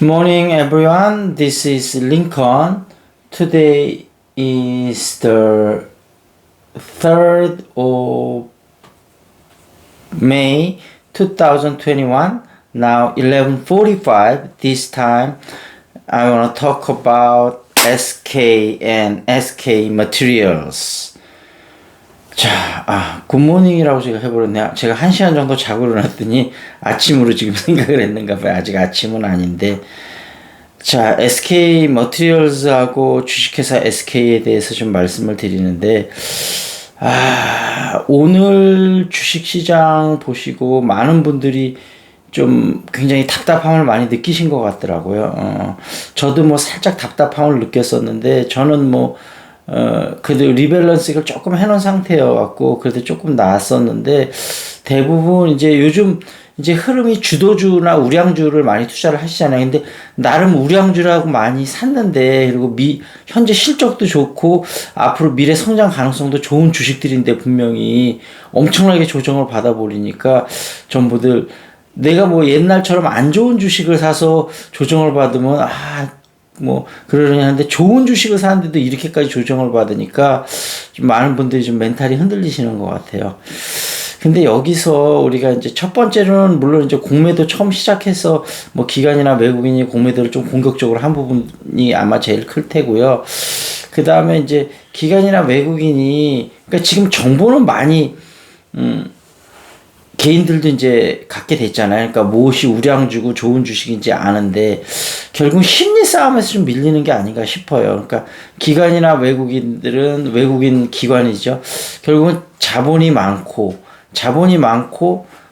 Morning everyone, this is Lincoln. Today is the 3rd of May 2021. Now 11:45. This time I want to talk about SK and SK materials. 자, 굿모닝이라고 제가 해버렸네요. 제가 1시간 정도 자고 일어났더니 아침으로 지금 생각을 했는가 봐요. 아직 아침은 아닌데. 자, SK 머티리얼즈하고 주식회사 SK에 대해서 좀 말씀을 드리는데, 오늘 주식시장 보시고 많은 분들이 좀 굉장히 답답함을 많이 느끼신 것 같더라고요. 저도 뭐 살짝 답답함을 느꼈었는데, 저는 그래도 리밸런스를 조금 해놓은 상태여갖고, 그래도 조금 나았었는데, 대부분 이제 요즘 이제 흐름이 주도주나 우량주를 많이 투자를 하시잖아요. 근데 나름 우량주라고 많이 샀는데, 그리고 현재 실적도 좋고, 앞으로 미래 성장 가능성도 좋은 주식들인데, 분명히 엄청나게 조정을 받아버리니까, 전부들, 내가 뭐 옛날처럼 안 좋은 주식을 사서 조정을 받으면, 그러려니 하는데 좋은 주식을 사는데도 이렇게까지 조정을 받으니까 좀 많은 분들이 좀 멘탈이 흔들리시는 것 같아요. 근데 여기서 우리가 이제 첫 번째로는 물론 이제 공매도 처음 시작해서 뭐 기관이나 외국인이 공매도를 좀 공격적으로 한 부분이 아마 제일 클 테고요. 그 다음에 이제 기관이나 외국인이, 그러니까 지금 정보는 많이, 개인들도 이제 갖게 됐잖아요. 그러니까 무엇이 우량주고 좋은 주식인지 아는데 결국 심리 싸움에서 좀 밀리는 게 아닌가 싶어요. 그러니까 기관이나 외국인들은 외국인 기관이죠. 결국은 자본이 많고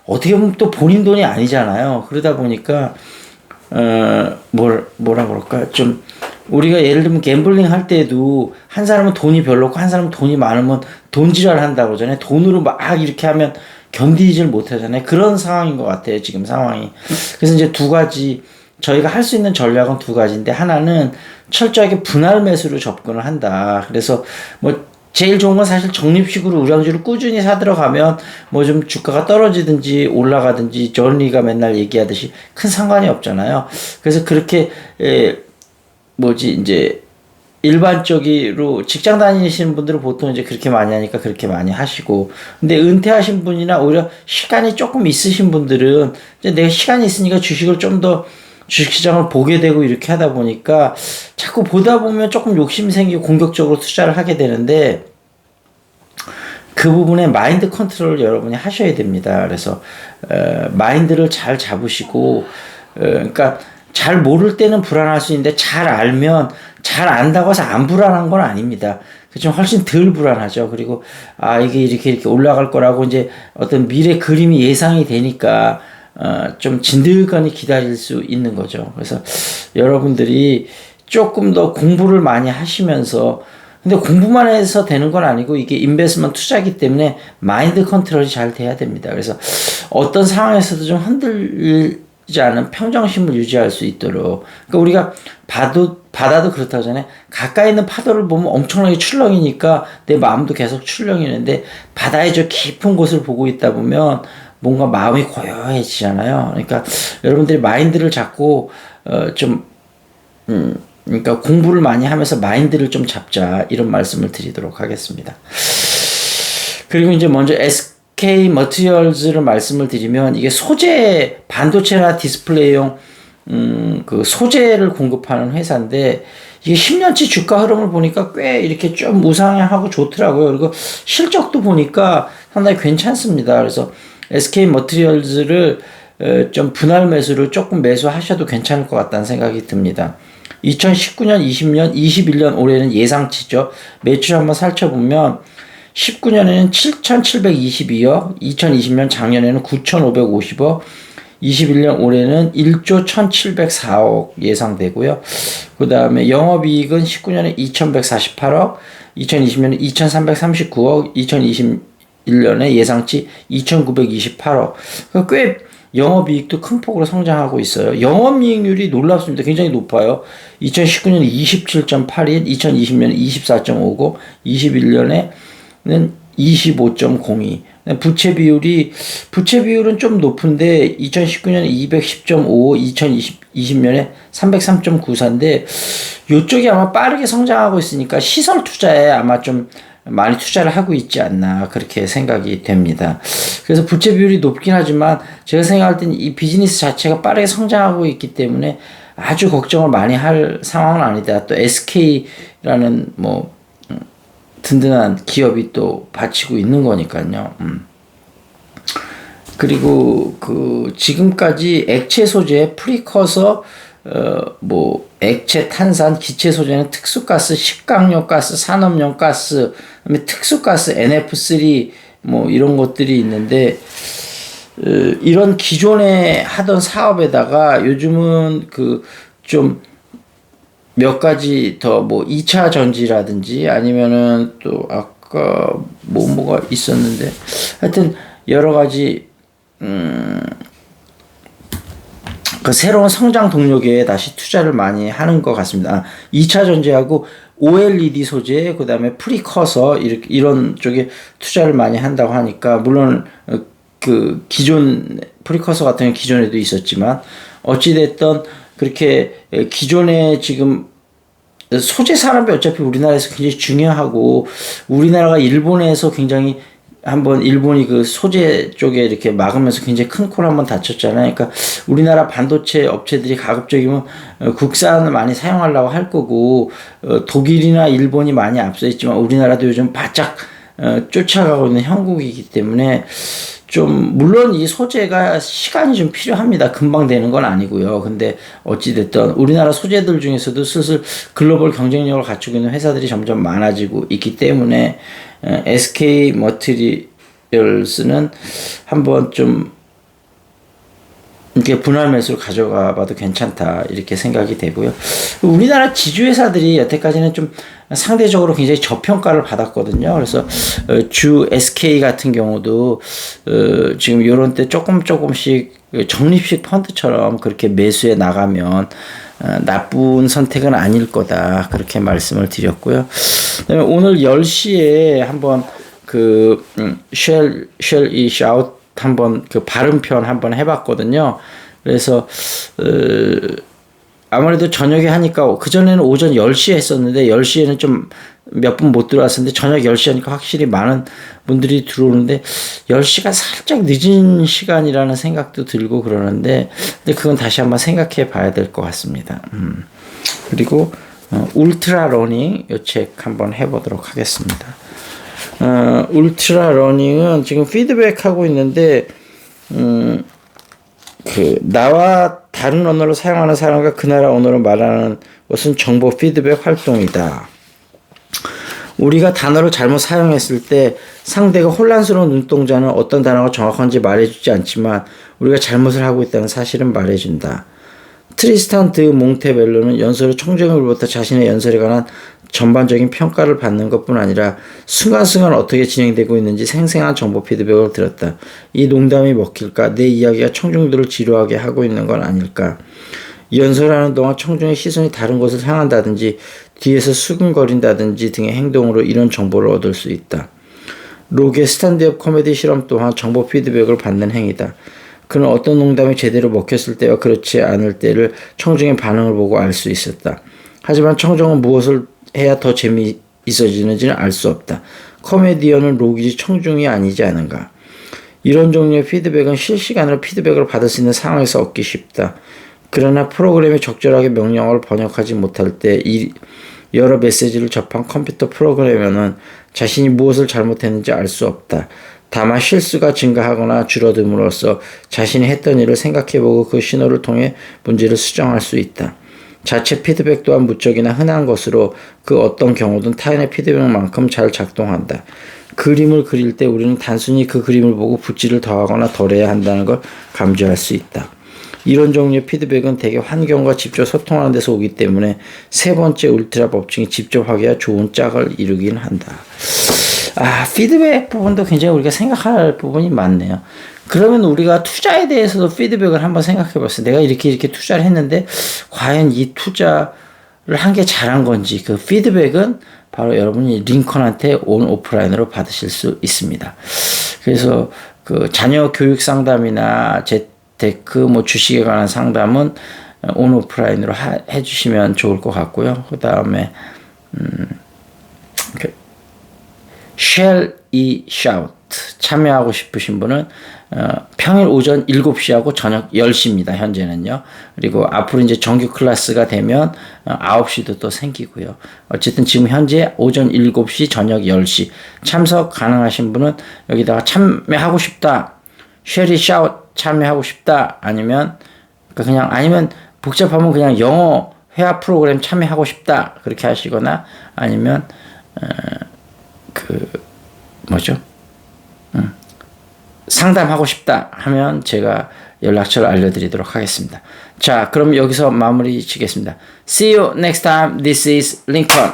어떻게 보면 또 본인 돈이 아니잖아요. 그러다 보니까 뭐라 그럴까, 좀 우리가 예를 들면 갬블링 할 때도 한 사람은 돈이 별로 없고 한 사람은 돈이 많으면 돈지랄 한다고 그러잖아요. 돈으로 막 이렇게 하면 견디질 못하잖아요. 그런 상황인 것 같아요, 지금 상황이. 그래서 이제 두 가지, 저희가 할 수 있는 전략은 두 가지인데, 하나는 철저하게 분할 매수로 접근을 한다. 그래서 제일 좋은 건 사실 적립식으로 우량주를 꾸준히 사 들어가면 좀 주가가 떨어지든지 올라가든지 존리가 맨날 얘기하듯이 큰 상관이 없잖아요. 그래서 그렇게 이제 일반적으로 직장 다니시는 분들은 보통 이제 그렇게 많이 하니까 그렇게 많이 하시고, 근데 은퇴하신 분이나 오히려 시간이 조금 있으신 분들은 이제 내가 시간이 있으니까 주식을 좀 더 주식시장을 보게 되고 이렇게 하다 보니까 자꾸 보다 보면 조금 욕심이 생기고 공격적으로 투자를 하게 되는데, 그 부분에 마인드 컨트롤을 여러분이 하셔야 됩니다. 그래서 마인드를 잘 잡으시고, 그러니까 잘 모를 때는 불안할 수 있는데 잘 알면, 잘 안다고 해서 안 불안한 건 아닙니다. 좀 훨씬 덜 불안하죠. 그리고 이게 이렇게 올라갈 거라고 이제 어떤 미래 그림이 예상이 되니까 좀 진득하니 기다릴 수 있는 거죠. 그래서 여러분들이 조금 더 공부를 많이 하시면서, 근데 공부만 해서 되는 건 아니고 이게 인베스트먼트 투자이기 때문에 마인드 컨트롤이 잘 돼야 됩니다. 그래서 어떤 상황에서도 좀 흔들리지 않은 평정심을 유지할 수 있도록, 그러니까 우리가 바다도 그렇다고 하잖아요. 가까이 있는 파도를 보면 엄청나게 출렁이니까 내 마음도 계속 출렁이는데, 바다의 저 깊은 곳을 보고 있다 보면 뭔가 마음이 고요해지잖아요. 그러니까 여러분들이 마인드를 잡고 그러니까 공부를 많이 하면서 마인드를 좀 잡자, 이런 말씀을 드리도록 하겠습니다. 그리고 이제 먼저 SK 머티리얼즈를 말씀을 드리면, 이게 소재, 반도체나 디스플레이용 그 소재를 공급하는 회사인데, 이게 10년치 주가 흐름을 보니까 꽤 이렇게 좀 우상향하고 좋더라고요. 그리고 실적도 보니까 상당히 괜찮습니다. 그래서 SK 머티리얼즈를 좀 분할 매수를 조금 매수하셔도 괜찮을 것 같다는 생각이 듭니다. 2019년, 20년, 21년 올해는 예상치죠. 매출 한번 살펴보면 19년에는 7,722억, 2020년 작년에는 9,550억, 21년 올해는 1조 1,704억 예상되고요. 그 다음에 영업이익은 19년에 2,148억, 2020년에 2,339억, 2021년에 예상치 2,928억. 꽤 영업이익도 큰 폭으로 성장하고 있어요. 영업이익률이 놀랍습니다. 굉장히 높아요. 2019년에 27.81, 2020년에 24.59, 21년에는 25.02. 부채 비율은 좀 높은데 2019년에 210.5, 2020년에 303.94인데 요쪽이 아마 빠르게 성장하고 있으니까 시설 투자에 아마 좀 많이 투자를 하고 있지 않나 그렇게 생각이 됩니다. 그래서 부채 비율이 높긴 하지만 제가 생각할 땐 이 비즈니스 자체가 빠르게 성장하고 있기 때문에 아주 걱정을 많이 할 상황은 아니다. 또 SK라는 뭐 든든한 기업이 또 받치고 있는 거니까요. 그리고 그 지금까지 액체 소재, 프리커서, 뭐 액체 탄산, 기체 소재는 특수가스, 식강용 가스, 산업용 가스, 그다음에 특수가스, NF3 뭐 이런 것들이 있는데 이런 기존에 하던 사업에다가 요즘은 그 좀 몇 가지 더 뭐 2차 전지라든지 아니면은 또 아까 뭐가 있었는데 하여튼 여러 가지 그 새로운 성장 동력에 다시 투자를 많이 하는 것 같습니다. 2차 전지하고 OLED 소재, 그 다음에 프리커서 이런 쪽에 투자를 많이 한다고 하니까 물론 그 기존 프리커서 같은 경우 기존에도 있었지만 어찌됐든 그렇게 기존에 지금 소재 산업이 어차피 우리나라에서 굉장히 중요하고 우리나라가 일본에서 굉장히 한번 일본이 그 소재 쪽에 이렇게 막으면서 굉장히 큰 콜 한번 다쳤잖아요. 그러니까 우리나라 반도체 업체들이 가급적이면 국산을 많이 사용하려고 할 거고 독일이나 일본이 많이 앞서 있지만 우리나라도 요즘 바짝 쫓아가고 있는 형국이기 때문에 좀 물론 이 소재가 시간이 좀 필요합니다. 금방 되는 건 아니고요. 근데 어찌 됐든 우리나라 소재들 중에서도 슬슬 글로벌 경쟁력을 갖추고 있는 회사들이 점점 많아지고 있기 때문에 SK 머티리얼스는 한번 좀 이렇게 분할 매수를 가져가 봐도 괜찮다 이렇게 생각이 되고요. 우리나라 지주회사들이 여태까지는 좀 상대적으로 굉장히 저평가를 받았거든요. 그래서 주 SK 같은 경우도 지금 요런 때 조금씩 적립식 펀드처럼 그렇게 매수해 나가면 나쁜 선택은 아닐 거다 그렇게 말씀을 드렸고요. 그다음에 오늘 10시에 한번 그 쉘 이시 아웃 한번 그 발음편 한번 해봤거든요. 그래서 아무래도 저녁에 하니까 그전에는 오전 10시에 했었는데 10시에는 좀 몇 분 못 들어왔었는데 저녁 10시 하니까 확실히 많은 분들이 들어오는데 10시가 살짝 늦은 시간이라는 생각도 들고 그러는데 근데 그건 다시 한번 생각해 봐야 될 것 같습니다. 그리고 울트라 러닝 이 책 한번 해보도록 하겠습니다. 울트라 러닝은 지금 피드백하고 있는데 그 나와 다른 언어를 사용하는 사람과 그 나라 언어를 말하는 것은 정보 피드백 활동이다. 우리가 단어를 잘못 사용했을 때 상대가 혼란스러운 눈동자는 어떤 단어가 정확한지 말해주지 않지만 우리가 잘못을 하고 있다는 사실은 말해준다. 트리스탄 드 몽테벨로는 연설의 총정으로부터 자신의 연설에 관한 전반적인 평가를 받는 것뿐 아니라 순간순간 어떻게 진행되고 있는지 생생한 정보 피드백을 들었다. 이 농담이 먹힐까? 내 이야기가 청중들을 지루하게 하고 있는 건 아닐까? 연설하는 동안 청중의 시선이 다른 곳을 향한다든지 뒤에서 수근거린다든지 등의 행동으로 이런 정보를 얻을 수 있다. 록의 스탠드업 코미디 실험 또한 정보 피드백을 받는 행위다. 그는 어떤 농담이 제대로 먹혔을 때와 그렇지 않을 때를 청중의 반응을 보고 알 수 있었다. 하지만 청중은 무엇을 해야 더 재미있어지는지는 알 수 없다. 코미디언은 록이지 청중이 아니지 않은가. 이런 종류의 피드백은 실시간으로 피드백을 받을 수 있는 상황에서 얻기 쉽다. 그러나 프로그램이 적절하게 명령어를 번역하지 못할 때 여러 메시지를 접한 컴퓨터 프로그래머는 자신이 무엇을 잘못했는지 알 수 없다. 다만 실수가 증가하거나 줄어듦으로써 자신이 했던 일을 생각해보고 그 신호를 통해 문제를 수정할 수 있다. 자체 피드백 또한 무적이나 흔한 것으로 그 어떤 경우든 타인의 피드백만큼 잘 작동한다. 그림을 그릴 때 우리는 단순히 그 그림을 보고 붓질을 더하거나 덜해야 한다는 걸 감지할 수 있다. 이런 종류의 피드백은 대개 환경과 직접 소통하는 데서 오기 때문에 세 번째 울트라 법칙이 직접 하기야 좋은 짝을 이루긴 한다. 피드백 부분도 굉장히 우리가 생각할 부분이 많네요. 그러면 우리가 투자에 대해서도 피드백을 한번 생각해 봤어요. 내가 이렇게 투자를 했는데 과연 이 투자를 한 게 잘한 건지 그 피드백은 바로 여러분이 링컨한테 온 오프라인으로 받으실 수 있습니다. 그래서 그 자녀 교육 상담이나 재테크 뭐 주식에 관한 상담은 온 오프라인으로 해주시면 좋을 것 같고요. 그 다음에 Shall E Shout 참여하고 싶으신 분은 평일 오전 7시하고 저녁 10시입니다. 현재는요. 그리고 앞으로 이제 정규 클래스가 되면 9시도 또 생기고요. 어쨌든 지금 현재 오전 7시, 저녁 10시 참석 가능하신 분은 여기다가 참여하고 싶다. Shall E Shout 참여하고 싶다. 아니면 복잡하면 그냥 영어 회화 프로그램 참여하고 싶다. 그렇게 하시거나 아니면 상담하고 싶다 하면 제가 연락처를 알려드리도록 하겠습니다. 자, 그럼 여기서 마무리 짓겠습니다. See you next time. This is Lincoln.